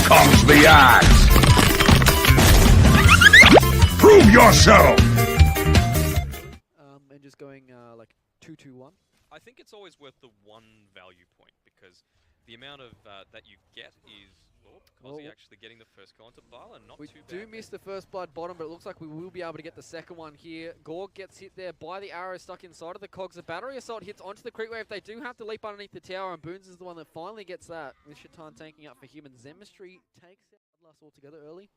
Wukong's the odds. Prove yourself. And just going like 2-2-1. I think it's always worth the one value point because the amount of that you get is Cozzy actually getting the first goal into Bala, not We too bad. do miss the first blood bottom, but it looks like we will be able to get the second one here. Gorg gets hit there by the arrow stuck inside of the cogs. The battery assault hits onto the creek wave. They do have to leap underneath the tower, and Boons is the one that finally gets that, with Shaitan tanking up for him, and Zemistry takes out Bloodlust altogether early,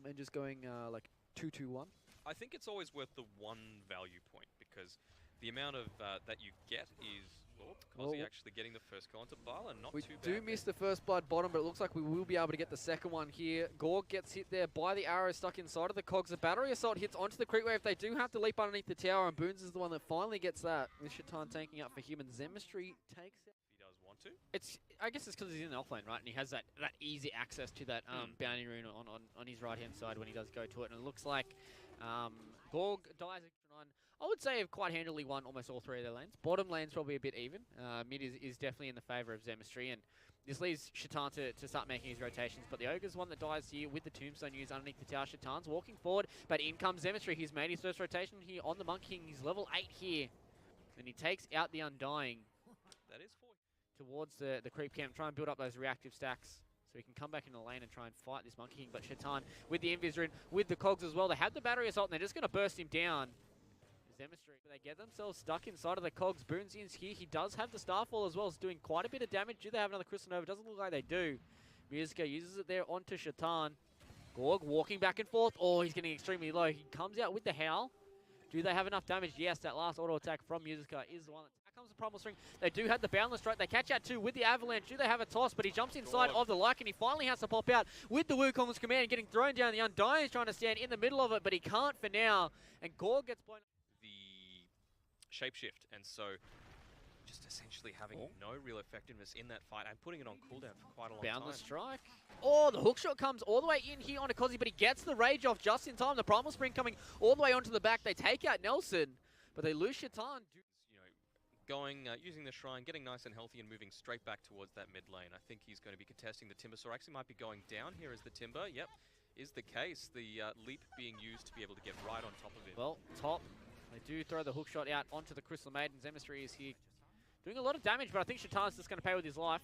and just going like 2-2-1. I think it's always worth the one value point because the amount of that you get is Cozzy actually getting the first goal into Bala, not We too bad. do miss the first blood bottom, but it looks like we will be able to get the second one here. Gorg gets hit there by the arrow stuck inside of the cogs. The battery assault hits onto the creek wave. They do have to leap underneath the tower, and Boons is the one that finally gets that, with Shaitan tanking up for him, and Zemistry takes it. He does want to. I guess it's because he's in the offlane, right? And he has that easy access to that bounty rune on his right-hand side when he does go to it. And it looks like Gorg dies on. I would say have quite handily won almost all three of their lanes. Bottom lane's probably a bit even. Mid is definitely in the favour of Zemistry, and this leaves Shaitan to start making his rotations. But the Ogre's one that dies here with the Tombstone used underneath the tower. Shaitan's walking forward, but in comes Zemistry. He's made his first rotation here on the Monk King. He's level 8 here, and he takes out the Undying. That is 4. Towards the creep camp, try and build up those reactive stacks so he can come back in the lane and try and fight this Monkey King. But Shaitan with the Invis rune, with the cogs as well. They have the battery assault, and they're just going to burst him down. Zemistry, but they get themselves stuck inside of the cogs. Boons is here. He does have the Starfall as well. It's doing quite a bit of damage. Do they have another Crystal Nova? Doesn't look like they do. Musica uses it there onto Shaitan. Gorg walking back and forth. Oh, he's getting extremely low. He comes out with the Howl. Do they have enough damage? Yes, that last auto attack from Musica is the one. That comes the Primal String. They do have the Boundless Strike. They catch out 2 with the Avalanche. Do they have a toss? But he jumps inside of the Lycan. He finally has to pop out with the Wukong's command, getting thrown down. The Undying is trying to stand in the middle of it, but he can't for now. And Gorg gets blown. Shapeshift, and so just essentially having no real effectiveness in that fight and putting it on cooldown for quite a long Boundless time. Strike. Oh, the hookshot comes all the way in here onto Cozzy, but he gets the rage off just in time. The Primal Spring coming all the way onto the back. They take out Nelson, but they lose Shaitan. You know, going, using the shrine, getting nice and healthy and moving straight back towards that mid lane. I think he's going to be contesting the Timber, so actually might be going down here as the Timber. Yep, is the case. The leap being used to be able to get right on top of it. Well, top. They do throw the hookshot out onto the Crystal Maiden. Zemistry is here doing a lot of damage, but I think Shaitan's just going to pay with his life.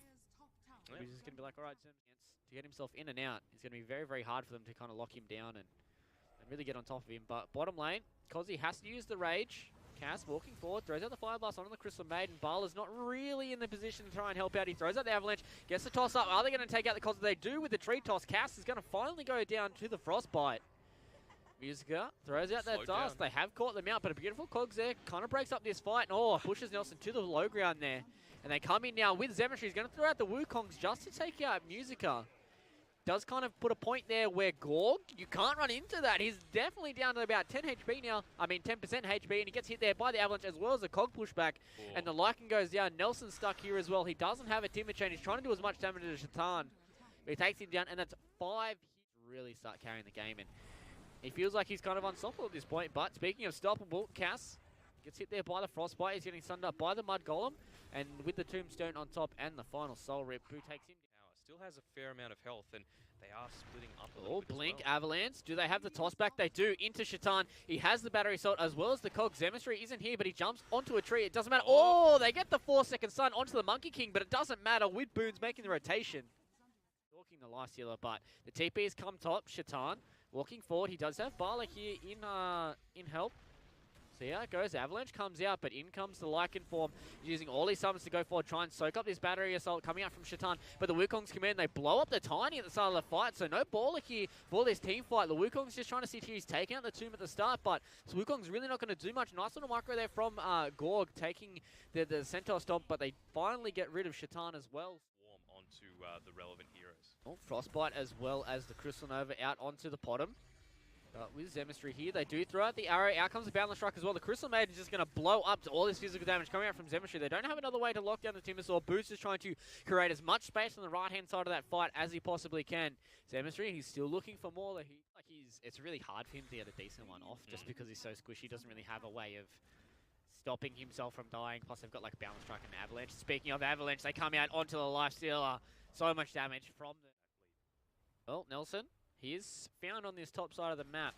Yep. He's just going to be like, all right, Zem, to get himself in and out. It's going to be very, very hard for them to kind of lock him down and really get on top of him. But bottom lane, Cozzy has to use the Rage. Cass walking forward, throws out the Fire Blast onto the Crystal Maiden. Bala's not really in the position to try and help out. He throws out the Avalanche, gets the toss up. Are they going to take out the Cozzy? They do with the Tree Toss. Cass is going to finally go down to the Frostbite. Musica throws out that dust. They have caught them out, but a beautiful cogs there. Kind of breaks up this fight. And pushes Nelson to the low ground there. And they come in now with Zemistry. He's going to throw out the Wukongs just to take out Musica. Does kind of put a point there where Gorg, you can't run into that. He's definitely down to about 10 HP now. I mean 10% HP, and he gets hit there by the Avalanche as well as the cog pushback. And the Lycan goes down. Nelson's stuck here as well. He doesn't have a Timber Chain. He's trying to do as much damage as Shaitan. But he takes him down, and that's 5 hits to really start carrying the game. And he feels like he's kind of unstoppable at this point, but speaking of stoppable, Cass gets hit there by the Frostbite. He's getting sunned up by the Mud Golem, and with the Tombstone on top and the final Soul Rip, who takes him down. Still has a fair amount of health, and they are splitting up a little bit. Blink, Avalanche. Do they have the toss back? They do, into Shaitan. He has the battery assault as well as the cog. Zemistry isn't here, but he jumps onto a tree. It doesn't matter. Oh, they get the 4-second stun onto the Monkey King, but it doesn't matter with Boons making the rotation. Talking the life stealer, but the TP has come top. Shaitan walking forward. He does have Bala here in help. So yeah, it goes. Avalanche comes out, but in comes the Lycan form. He's using all his summons to go forward, try and soak up this battery assault coming out from Shaitan. But the Wukong's come in, they blow up the Tiny at the start of the fight, so no baller here for this team fight. The Wukong's just trying to sit here. He's taking out the Tomb at the start, but the Wukong's really not going to do much. Nice little micro there from Gorg, taking the Centaur Stomp, but they finally get rid of Shaitan as well. Onto the relevant heroes. Oh, Frostbite as well as the Crystal Nova out onto the bottom. With Zemistry here, they do throw out the arrow. Out comes the Boundless Strike as well. The Crystal Maiden is just going to blow up to all this physical damage coming out from Zemistry. They don't have another way to lock down the Timbersaw. Boost is trying to create as much space on the right-hand side of that fight as he possibly can. Zemistry, he's still looking for more. It's really hard for him to get a decent one off just because he's so squishy. He doesn't really have a way of stopping himself from dying. Plus, they've got like Boundless Strike and Avalanche. Speaking of Avalanche, they come out onto the Lifestealer. So much damage from the... Well, Nelson, he is found on this top side of the map.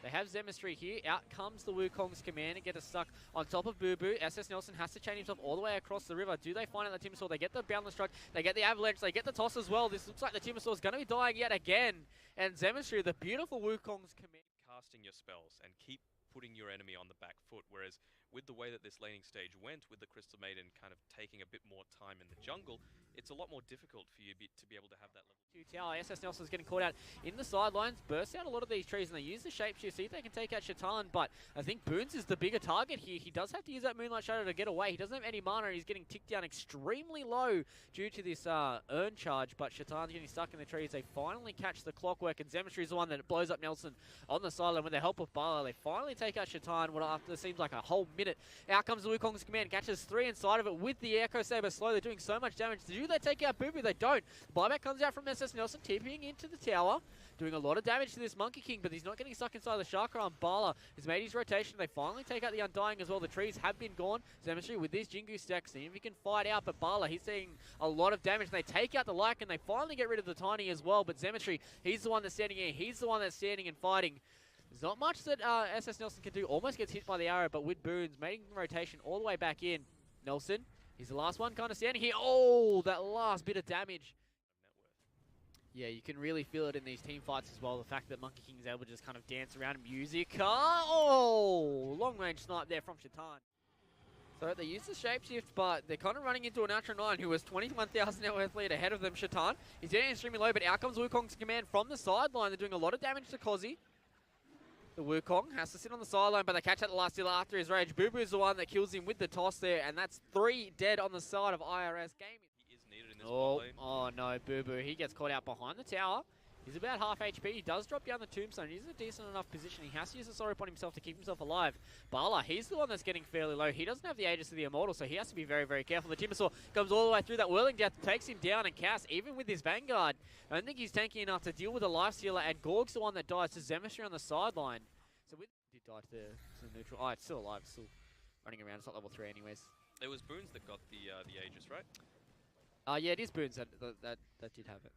They have Zemistry here. Out comes the Wukong's commander, get us stuck on top of Boo Boo. SS Nelson has to chain himself all the way across the river. Do they find out the Timbersaw? They get the Boundless Struck, they get the Avalanche, they get the toss as well. This looks like the Timbersaw is going to be dying yet again. And Zemistry, the beautiful Wukong's commander. Casting your spells and keep putting your enemy on the back foot, whereas with the way that this laning stage went, with the Crystal Maiden kind of taking a bit more time in the jungle, it's a lot more difficult for you to be able to have that level. Tower. SS Nelson's getting caught out in the sidelines, bursts out a lot of these trees, and they use the shapeshift, see if they can take out Shaitan, but I think Boons is the bigger target here. He does have to use that Moonlight Shadow to get away. He doesn't have any mana, and he's getting ticked down extremely low due to this urn charge, but Shaitan's getting stuck in the trees. They finally catch the Clockwork, and Zemistry is the one that blows up Nelson on the sideline. With the help of Bala, they finally take out Shaitan, after it seems like a whole minute. Out comes the Wukong's command, catches 3 inside of it with the Echo Saber slow. They're doing so much damage. Do they take out Boo Boo? They don't. Buyback comes out from SS Nelson, TPing into the tower, doing a lot of damage to this Monkey King, but he's not getting stuck inside the Chakra. On Bala has made his rotation. They finally take out the Undying as well. The trees have been gone. Zemistry with this Jingu stack, seeing if he can fight out, but Bala, he's seeing a lot of damage. They take out the Lycan, and they finally get rid of the Tiny as well, but Zemistry, he's the one that's standing here. He's the one that's standing and fighting. There's not much that SS Nelson can do. Almost gets hit by the arrow, but with Boons making the rotation all the way back in. Nelson, he's the last one kind of standing here. Oh, that last bit of damage. Yeah, you can really feel it in these team fights as well. The fact that Monkey King is able to just kind of dance around music. Oh, long range snipe there from Shaitan. So they use the shapeshift, but they're kind of running into an Ultra 9 who was 21,000 net worth lead ahead of them, Shaitan. He's getting extremely low, but out comes Wukong's command from the sideline. They're doing a lot of damage to Kozi. The Wukong has to sit on the sideline, but they catch out the last dealer after his rage. Boo Boo is the one that kills him with the toss there, and that's 3 dead on the side of IRS Gaming. He is needed in this lane. Oh no, Boo Boo. He gets caught out behind the tower. He's about half HP. He does drop down the tombstone. He's in a decent enough position. He has to use the sorrow upon himself to keep himself alive. Bala, he's the one that's getting fairly low. He doesn't have the Aegis of the Immortal, so he has to be very, very careful. The Timbersaw comes all the way through that Whirling Death, takes him down, and Cass, even with his Vanguard, I don't think he's tanky enough to deal with a Life Stealer, and Gorg's the one that dies to Zemistry on the sideline. So with did die to the neutral. Oh, it's still alive. It's still running around. It's not level 3 anyways. It was Boons that got the Aegis, right? Yeah, it is Boons that did have it.